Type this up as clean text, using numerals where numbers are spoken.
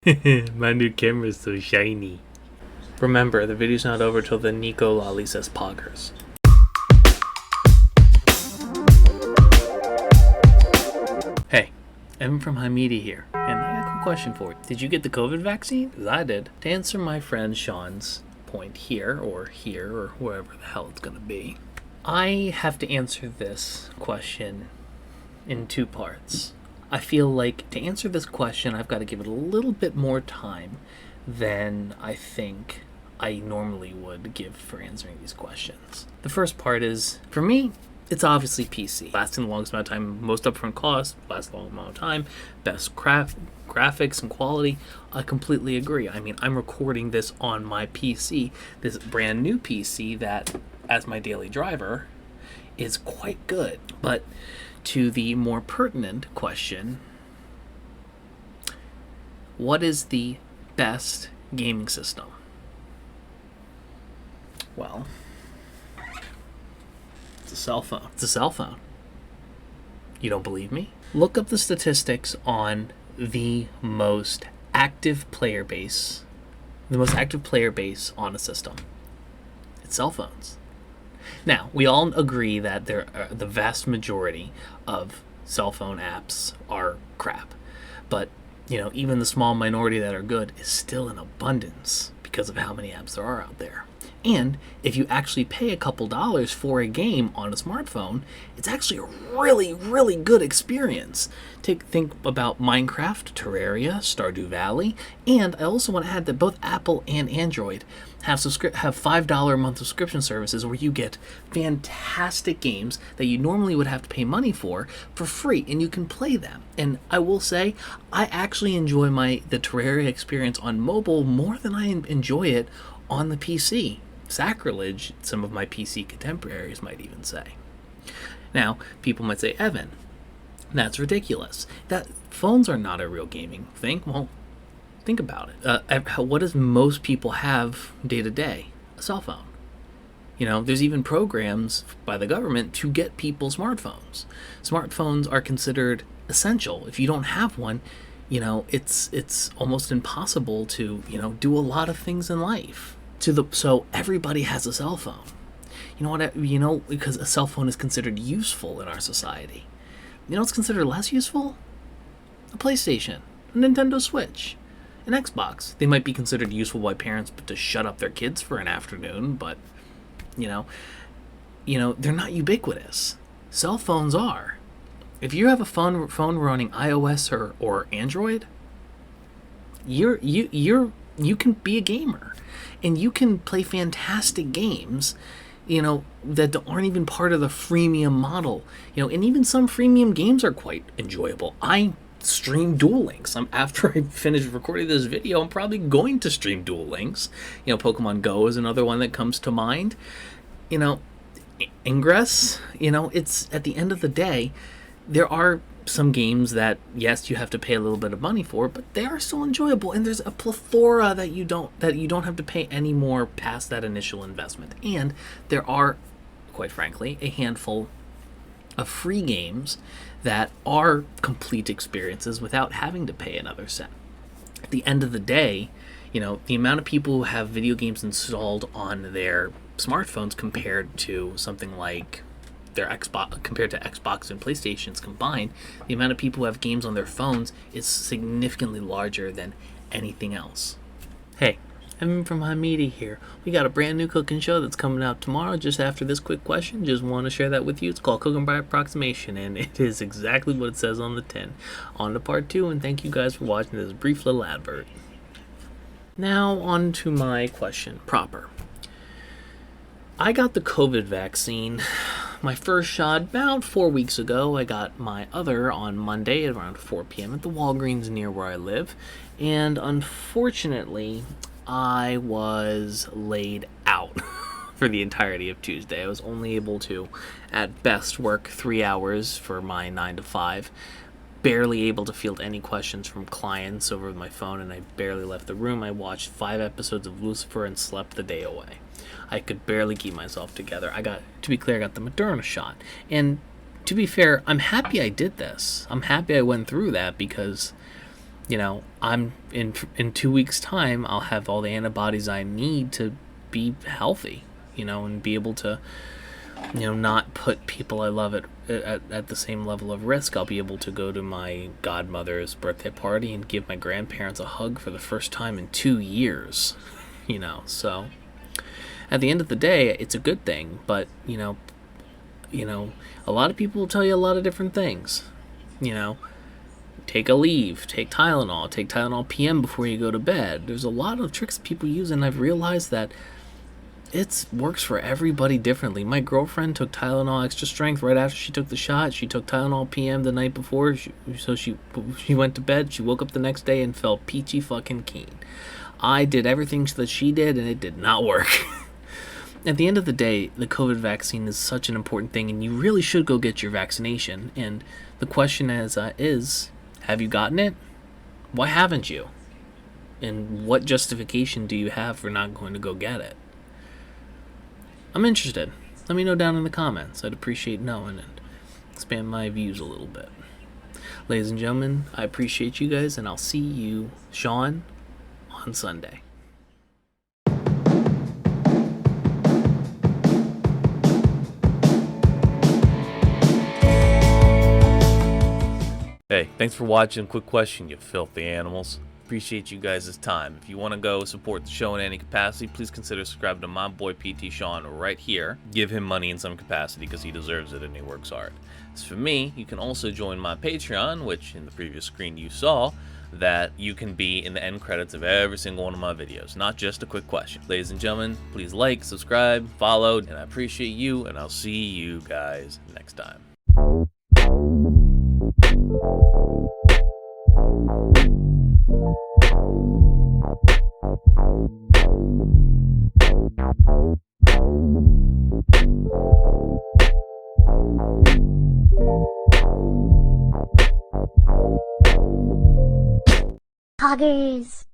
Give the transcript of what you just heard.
My new camera's so shiny. Remember, the video's not over till the Nico Lolly says poggers. Hey, Evan from Hamidi here, and I got a quick question for you. Did you get the COVID vaccine? Because I did. To answer my friend Sean's point here, or wherever the hell it's gonna be, I have to answer this question in two parts. I feel like to answer this question, I've got to give it a little bit more time than I think I normally would give for answering these questions. The first part is, for me, it's obviously PC. Lasting the longest amount of time, most upfront cost, lasts the longest amount of time, best graphics and quality. I completely agree. I mean, I'm recording this on my PC, this brand new PC that, as my daily driver, is quite good. But to the more pertinent question, what is the best gaming system? Well, it's a cell phone. It's a cell phone. You don't believe me? Look up the statistics on the most active player base on a system. It's cell phones. Now, we all agree that the vast majority of cell phone apps are crap. But, even the small minority that are good is still in abundance because of how many apps there are out there. And if you actually pay a couple dollars for a game on a smartphone, it's actually a really, really good experience. Think about Minecraft, Terraria, Stardew Valley, and I also want to add that both Apple and Android have $5 a month subscription services where you get fantastic games that you normally would have to pay money for free, and you can play them. And I will say, I actually enjoy the Terraria experience on mobile more than I enjoy it on the PC. Sacrilege, some of my PC contemporaries might even say. Now, people might say, Evan, that's ridiculous. That phones are not a real gaming thing. Well, think about it. What does most people have day to day? A cell phone. There's even programs by the government to get people smartphones. Smartphones are considered essential. If you don't have one, it's almost impossible to, do a lot of things in life. So everybody has a cell phone. Because a cell phone is considered useful in our society. It's considered less useful? A PlayStation, a Nintendo Switch, an Xbox. They might be considered useful by parents to shut up their kids for an afternoon, but they're not ubiquitous. Cell phones are. If you have a phone running iOS or Android, you can be a gamer, and you can play fantastic games, that aren't even part of the freemium model. And even some freemium games are quite enjoyable. I stream Duel Links. After I finish recording this video, I'm probably going to stream Duel Links. Pokemon Go is another one that comes to mind. Ingress, it's at the end of the day, there are some games that, yes, you have to pay a little bit of money for, but they are still enjoyable, and there's a plethora that you don't have to pay any more past that initial investment. And there are, quite frankly, a handful of free games that are complete experiences without having to pay another cent. At the end of the day, the amount of people who have video games installed on their smartphones compared to something like their Xbox, compared to Xbox and PlayStations combined, the amount of people who have games on their phones is significantly larger than anything else. Hey, Evan from Hamidi here. We got a brand new cooking show that's coming out tomorrow just after this quick question. Just want to share that with you. It's called Cooking by Approximation, and it is exactly what it says on the tin. On to part 2, and thank you guys for watching this brief little advert. Now on to my question proper. I got the COVID vaccine, my first shot, about 4 weeks ago. I got my other on Monday at around 4 p.m. at the Walgreens near where I live. And unfortunately, I was laid out for the entirety of Tuesday. I was only able to, at best, work 3 hours for my 9 to 5. Barely able to field any questions from clients over my phone, and I barely left the room. I watched 5 episodes of Lucifer and slept the day away. I could barely keep myself together. I got the Moderna shot. And to be fair, I'm happy I did this. I'm happy I went through that because, I'm in 2 weeks' time, I'll have all the antibodies I need to be healthy, and be able to, not put people I love at the same level of risk. I'll be able to go to my godmother's birthday party and give my grandparents a hug for the first time in 2 years, So at the end of the day, it's a good thing, but a lot of people will tell you a lot of different things. Take a leave, take Tylenol PM before you go to bed. There's a lot of tricks people use, and I've realized that it works for everybody differently. My girlfriend took Tylenol extra strength right after she took the shot. She took Tylenol PM the night before, so she went to bed. She woke up the next day and felt peachy fucking keen. I did everything that she did, and it did not work. At the end of the day, the COVID vaccine is such an important thing, and you really should go get your vaccination. And the question is, have you gotten it? Why haven't you? And what justification do you have for not going to go get it? I'm interested. Let me know down in the comments. I'd appreciate knowing and expand my views a little bit. Ladies and gentlemen, I appreciate you guys, and I'll see you, Sean, on Sunday. Hey, thanks for watching. Quick question, you filthy animals. Appreciate you guys' time. If you want to go support the show in any capacity, please consider subscribing to my boy PT Sean right here. Give him money in some capacity because he deserves it and he works hard. As for me, you can also join my Patreon, which in the previous screen you saw, that you can be in the end credits of every single one of my videos, not just a quick question. Ladies and gentlemen, please like, subscribe, follow, and I appreciate you, and I'll see you guys next time. Poggers.